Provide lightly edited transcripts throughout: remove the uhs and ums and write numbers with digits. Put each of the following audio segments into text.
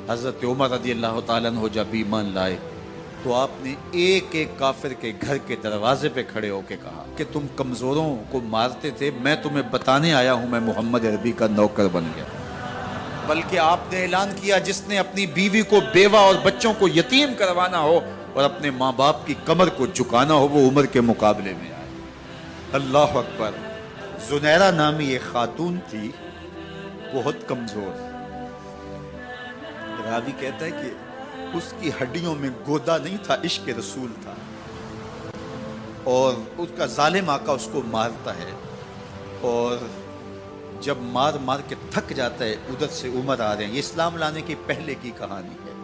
حضرت عمر رضی اللہ تعالیٰ عنہ جب ایمان لائے تو آپ نے ایک ایک کافر کے گھر کے دروازے پہ کھڑے ہو کے کہا کہ تم کمزوروں کو مارتے تھے، میں تمہیں بتانے آیا ہوں میں محمد عربی کا نوکر بن گیا۔ بلکہ آپ نے اعلان کیا جس نے اپنی بیوی کو بیوہ اور بچوں کو یتیم کروانا ہو اور اپنے ماں باپ کی کمر کو جھکانا ہو وہ عمر کے مقابلے میں آئے۔ اللہ اکبر۔ زنیرہ نامی ایک خاتون تھی، بہت کمزور۔ راوی کہتا ہے کہ اس کی ہڈیوں میں گودا نہیں تھا، عشق رسول تھا، اور اس کا ظالم آقا اس کو مارتا ہے، اور جب مار مار کے تھک جاتا ہے ادھر سے عمر آ رہے ہیں، یہ اسلام لانے کی پہلے کی کہانی ہے،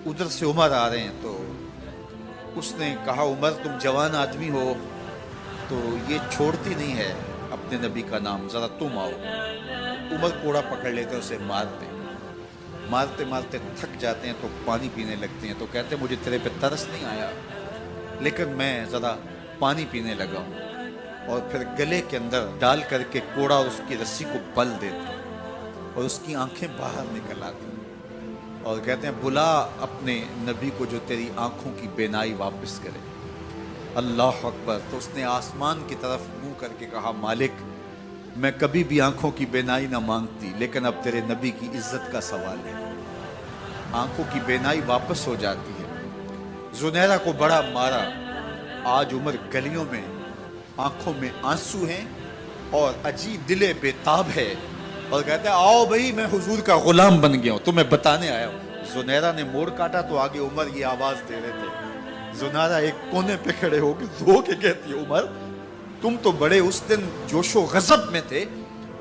ادھر سے عمر آ رہے ہیں تو اس نے کہا عمر تم جوان آدمی ہو تو یہ چھوڑتی نہیں ہے اپنے نبی کا نام، ذرا تم آؤ۔ عمر کوڑا پکڑ لیتے اسے مارتے مارتے مارتے تھک جاتے ہیں تو پانی پینے لگتے ہیں، تو کہتے ہیں مجھے تیرے پہ ترس نہیں آیا لیکن میں ذرا پانی پینے لگا ہوں، اور پھر گلے کے اندر ڈال کر کے کوڑا اور اس کی رسی کو بل دیتے اور اس کی آنکھیں باہر نکل آتی اور کہتے ہیں بلا اپنے نبی کو جو تیری آنکھوں کی بینائی واپس کرے۔ اللہ اکبر۔ تو اس نے آسمان کی طرف منہ کر کے کہا مالک میں کبھی بھی آنکھوں کی بینائی نہ مانگتی لیکن اب تیرے نبی کی عزت کا سوال ہے۔ آنکھوں کی بینائی واپس ہو جاتی ہے۔ زنیرہ کو بڑا مارا، آج عمر گلیوں میں آنکھوں میں آنسو ہیں اور عجیب دل بے تاب ہے، اور کہتے ہیں آؤ بھئی میں حضور کا غلام بن گیا ہوں، تمہیں بتانے آیا ہوں۔ زنیرہ نے موڑ کاٹا تو آگے عمر یہ آواز دے رہے تھے۔ زنیرہ ایک کونے پہ کھڑے ہو کے رو کے کہتی ہے عمر تم تو بڑے اس دن جوش و غضب میں تھے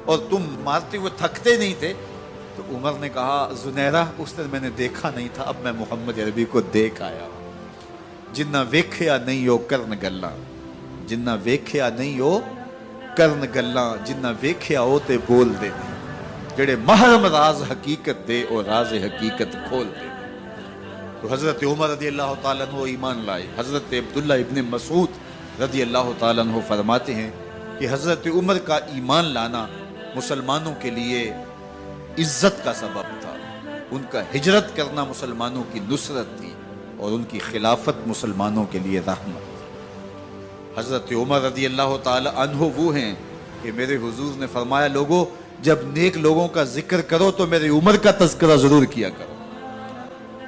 اور تم مارتے ہوئے تھکتے نہیں تھے۔ تو عمر نے کہا زنیرہ اس دن میں نے دیکھا نہیں تھا، اب میں محمد عربی کو دیکھ آیا ہوں۔ جنہ ویکھیا نہیں ہو کرن گلاں، جنہ ویکھیا نہیں ہو کرن گلاں، جنہ ویکھیا ہو تے بول دے، جڑے محرم راز حقیقت دے اور راز حقیقت کھول دے۔ تو حضرت عمر رضی اللہ تعالیٰ عنہ ایمان لائے۔ حضرت عبداللہ ابن مسعود رضی اللہ تعالیٰ عنہ فرماتے ہیں کہ حضرت عمر کا ایمان لانا مسلمانوں کے لیے عزت کا سبب تھا، ان کا ہجرت کرنا مسلمانوں کی نصرت تھی اور ان کی خلافت مسلمانوں کے لیے رحمت۔ حضرت عمر رضی اللہ تعالیٰ عنہ وہ ہیں کہ میرے حضور نے فرمایا لوگوں جب نیک لوگوں کا ذکر کرو تو میرے عمر کا تذکرہ ضرور کیا کرو۔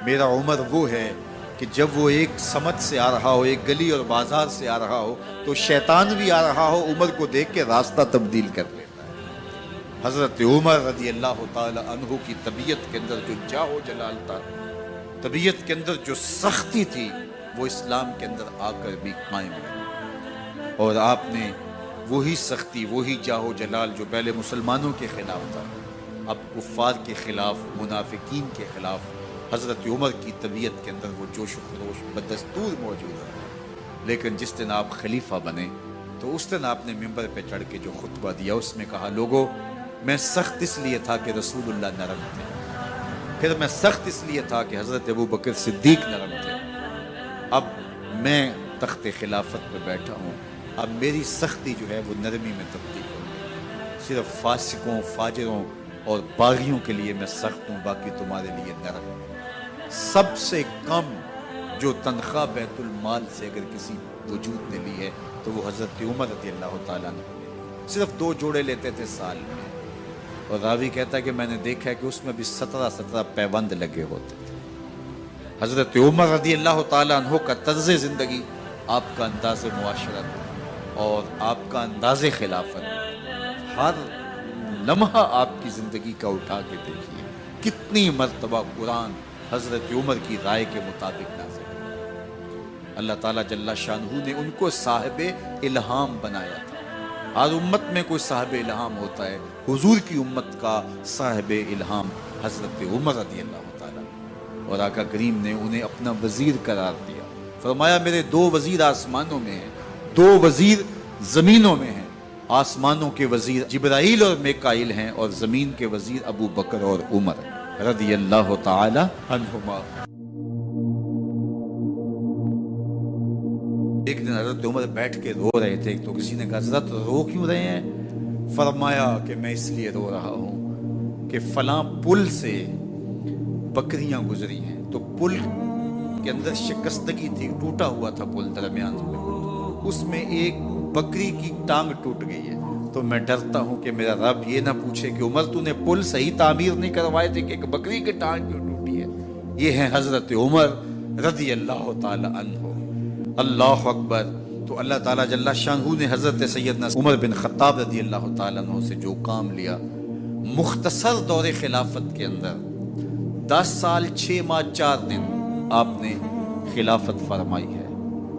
میرا عمر وہ ہے کہ جب وہ ایک سمت سے آ رہا ہو، ایک گلی اور بازار سے آ رہا ہو تو شیطان بھی آ رہا ہو عمر کو دیکھ کے راستہ تبدیل کر لیتا ہے۔ حضرت عمر رضی اللہ تعالی عنہ کی طبیعت کے اندر جو جاہ و جلال تھا، طبیعت کے اندر جو سختی تھی، وہ اسلام کے اندر آ کر بھی قائم رہی، اور آپ نے وہی سختی، وہی جاہ و جلال جو پہلے مسلمانوں کے خلاف تھا اب کفار کے خلاف، منافقین کے خلاف حضرت عمر کی طبیعت کے اندر وہ جوش و خروش بدستور موجود ہے۔ لیکن جس دن آپ خلیفہ بنے تو اس دن آپ نے ممبر پہ چڑھ کے جو خطبہ دیا اس میں کہا لوگوں میں سخت اس لیے تھا کہ رسول اللہ نرم تھے، پھر میں سخت اس لیے تھا کہ حضرت ابو بکر صدیق نرم تھے، اب میں تخت خلافت پہ بیٹھا ہوں، اب میری سختی جو ہے وہ نرمی میں تبدیل ہو گئی، صرف فاسقوں، فاجروں اور باغیوں کے لیے میں سخت ہوں، باقی تمہارے لیے نرم ہوں۔ سب سے کم جو تنخواہ بیت المال سے اگر کسی وجود نے لی ہے تو وہ حضرت عمر رضی اللہ تعالیٰ نے صرف 2 جوڑے لیتے تھے سال میں، اور راوی کہتا ہے کہ میں نے دیکھا ہے کہ اس میں بھی 17 پیوند لگے ہوتے تھے۔ حضرت عمر رضی اللہ تعالیٰ عنہ کا طرز زندگی، آپ کا انداز معاشرت اور آپ کا انداز خلافت، ہر لمحہ آپ کی زندگی کا اٹھا کے دیکھیے کتنی مرتبہ قرآن حضرت عمر کی رائے کے مطابق نازل ہے۔ اللہ تعالیٰ جل شانہ نے ان کو صاحب الہام بنایا تھا۔ ہر امت میں کوئی صاحب الہام ہوتا ہے، حضور کی امت کا صاحب الہام حضرت عمر رضی اللہ تعالیٰ، اور آقا کریم نے انہیں اپنا وزیر قرار دیا، فرمایا میرے 2 وزیر آسمانوں میں ہیں، 2 وزیر زمینوں میں ہیں، آسمانوں کے وزیر جبرائیل اور میکائیل ہیں اور زمین کے وزیر ابو بکر اور عمر رضی اللہ تعالی عنہما۔ ایک دن حضرت عمر بیٹھ کے رو رہے تھے تو کسی نے کہا حضرت رو کیوں رہے ہیں؟ فرمایا کہ میں اس لیے رو رہا ہوں کہ فلاں پل سے بکریاں گزری ہیں، تو پل کے اندر شکستگی تھی، ٹوٹا ہوا تھا پل درمیان میں، اس میں ایک بکری کی ٹانگ ٹوٹ گئی ہے۔ تو میں ڈرتا ہوں کہ میرا رب یہ نہ پوچھے کہ عمر تو نے پل صحیح تعمیر نہیں کروائے تھے کہ ایک بکری کی ٹانگ کیوں ٹوٹی ہے۔ یہ ہیں حضرت عمر رضی اللہ تعالی عنہ۔ اللہ اکبر۔ تو اللہ تعالیٰ جل شانہ نے حضرت سیدنا عمر بن خطاب رضی اللہ تعالیٰ عنہ سے جو کام لیا، مختصر دور خلافت کے اندر 10 سال 6 ماہ 4 دن آپ نے خلافت فرمائی ہے،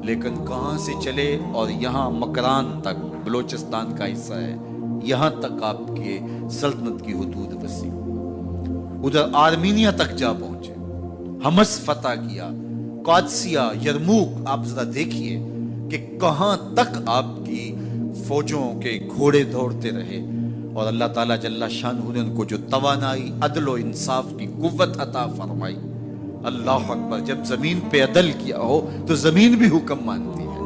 لیکن کہاں سے چلے اور یہاں مکران تک، بلوچستان کا حصہ ہے، یہاں تک آپ کے سلطنت کی حدود وسیع، ادھر آرمینیا تک جا پہنچے، حمص فتح کیا، قادسیہ، یرموک۔ آپ ذرا دیکھیے کہ کہاں تک آپ کی فوجوں کے گھوڑے دوڑتے رہے، اور اللہ تعالیٰ جل شانہ نے ان کو جو توانائی، عدل و انصاف کی قوت عطا فرمائی۔ اللہ اکبر۔ جب زمین پہ عدل کیا ہو تو زمین بھی حکم مانتی ہے،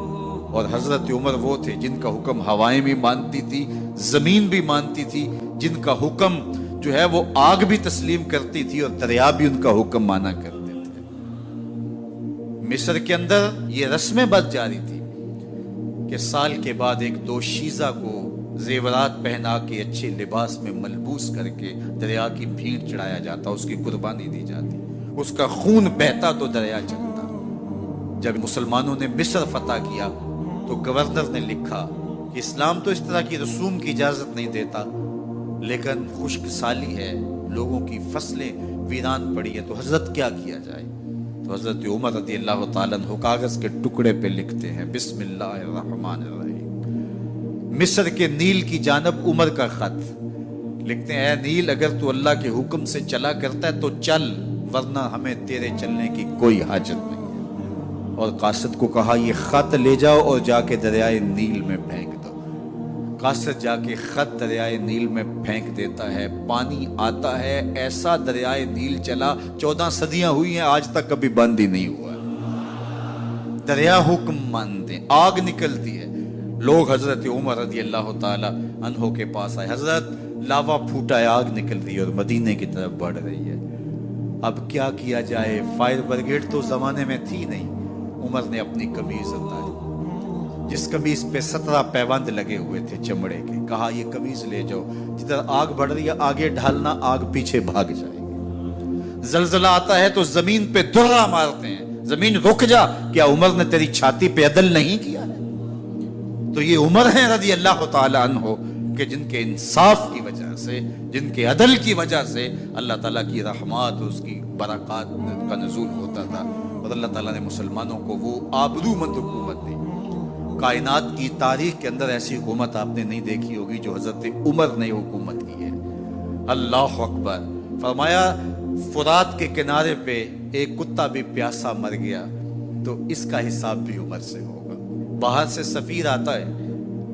اور حضرت عمر وہ تھے جن کا حکم ہوائیں بھی مانتی تھی، زمین بھی مانتی تھی، جن کا حکم جو ہے وہ آگ بھی تسلیم کرتی تھی اور دریا بھی ان کا حکم مانا کرتے تھے۔ مصر کے اندر یہ رسمیں بد جاری تھی کہ سال کے بعد ایک دوشیزہ کو زیورات پہنا کے اچھے لباس میں ملبوس کر کے دریا کی بھیڑ چڑھایا جاتا، اس کی قربانی دی جاتی، اس کا خون بہتا تو دریا چلتا۔ جب مسلمانوں نے مصر فتح کیا تو گورنر نے لکھا کہ اسلام تو اس طرح کی رسوم کی اجازت نہیں دیتا، لیکن خشک سالی ہے، لوگوں کی فصلیں ویران پڑی ہے، تو حضرت کیا کیا جائے؟ تو حضرت عمر رضی اللہ تعالیٰ عنہ کاغذ کے ٹکڑے پہ لکھتے ہیں، بسم اللہ الرحمن الرحیم، مصر کے نیل کی جانب عمر کا خط لکھتے ہیں، اے نیل اگر تو اللہ کے حکم سے چلا کرتا ہے تو چل، ورنہ ہمیں تیرے چلنے کی کوئی حاجت نہیں۔ اور قاصد کو کہا یہ خط لے جاؤ اور جا کے دریائے نیل میں پھینک دو۔ قاصد جا کے خط دریائے نیل میں پھینک دیتا ہے، پانی آتا ہے، ایسا دریائے نیل چلا، 14 صدیاں ہوئی ہیں آج تک کبھی بند ہی نہیں ہوا۔ دریا حکم مانتے، آگ نکلتی ہے۔ لوگ حضرت عمر رضی اللہ تعالی عنہ کے پاس آئے، حضرت لاوا پھوٹا ہے، آگ نکل رہی ہے اور مدینے کی طرف بڑھ رہی ہے، اب کیا کیا جائے؟ فائر بریگیڈ تو زمانے میں تھی نہیں۔ عمر نے اپنی قمیض اتاری، جس قمیض پہ 17 پیوند لگے ہوئے تھے چمڑے کے، کہا یہ قمیض لے جاؤ، جدھر آگ بڑھ رہی ہے آگے ڈھالنا، آگ پیچھے بھاگ جائے گی۔ زلزلہ آتا ہے تو زمین پہ دھرا مارتے ہیں، زمین رک جا، کیا عمر نے تیری چھاتی پہ عدل نہیں کیا ہے؟ تو یہ عمر ہیں رضی اللہ تعالی عنہ کہ جن کے انصاف کی وجہ سے، جن کے عدل کی وجہ سے اللہ تعالیٰ کی رحمات، اس کی برکات کا نزول ہوتا تھا، اور اللہ تعالیٰ نے مسلمانوں کو وہ آبرومند حکومت دی۔ کائنات کی تاریخ کے اندر ایسی حکومت آپ نے نہیں دیکھی ہوگی جو حضرت عمر نے حکومت کی ہے۔ اللہ اکبر۔ فرمایا فرات کے کنارے پہ ایک کتا بھی پیاسا مر گیا تو اس کا حساب بھی عمر سے ہوگا۔ باہر سے سفیر آتا ہے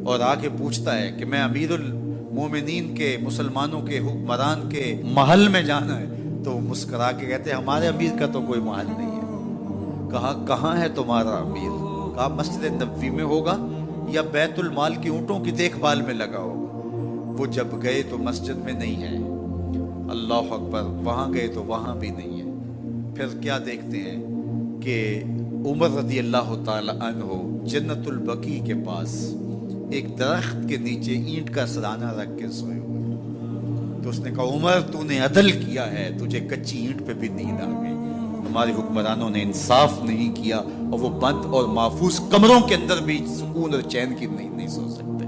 اور آ کے پوچھتا ہے کہ میں امیر المومنین کے، مسلمانوں کے حکمران کے محل میں جانا ہے، تو وہ مسکرا کے کہتے ہیں ہمارے امیر کا تو کوئی محل نہیں ہے۔ کہا کہاں ہے تمہارا امیر؟ کہا مسجد نبوی میں ہوگا یا بیت المال کی اونٹوں کی دیکھ بھال میں لگا ہوگا۔ وہ جب گئے تو مسجد میں نہیں ہے، اللہ اکبر، وہاں گئے تو وہاں بھی نہیں ہے۔ پھر کیا دیکھتے ہیں کہ عمر رضی اللہ تعالی عنہ جنت البقیع کے پاس ایک درخت کے نیچے اینٹ کا سرانہ رکھ کے سوئے ہوئے، تو اس نے کہا عمر تو نے عدل کیا ہے، تجھے کچی اینٹ پہ بھی نیند آ گئی۔ ہمارے حکمرانوں نے انصاف نہیں کیا اور وہ بند اور محفوظ کمروں کے اندر بھی سکون اور چین کی نہیں سو سکتے۔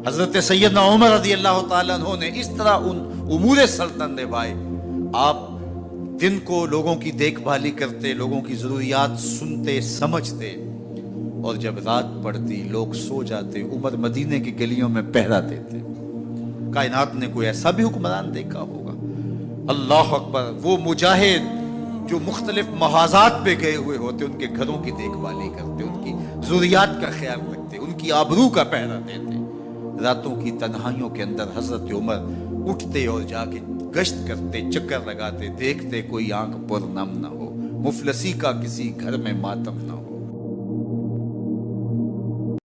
حضرت سیدنا عمر رضی اللہ تعالیٰ عنہ نے اس طرح ان امور سلطنت نبھائے۔ آپ دن کو لوگوں کی دیکھ بھالی کرتے، لوگوں کی ضروریات سنتے سمجھتے، اور جب رات پڑتی لوگ سو جاتے، عمر مدینے کی گلیوں میں پہرا دیتے۔ کائنات نے کوئی ایسا بھی حکمران دیکھا ہوگا؟ اللہ اکبر۔ وہ مجاہد جو مختلف محاذات پہ گئے ہوئے ہوتے، ان کے گھروں کی دیکھ بھالی کرتے، ان کی ضروریات کا خیال رکھتے، ان کی آبرو کا پہرا دیتے۔ راتوں کی تنہائیوں کے اندر حضرت عمر اٹھتے اور جا کے گشت کرتے، چکر لگاتے، دیکھتے کوئی آنکھ پر نم نہ ہو، مفلسی کا کسی گھر میں ماتم نہ ہو۔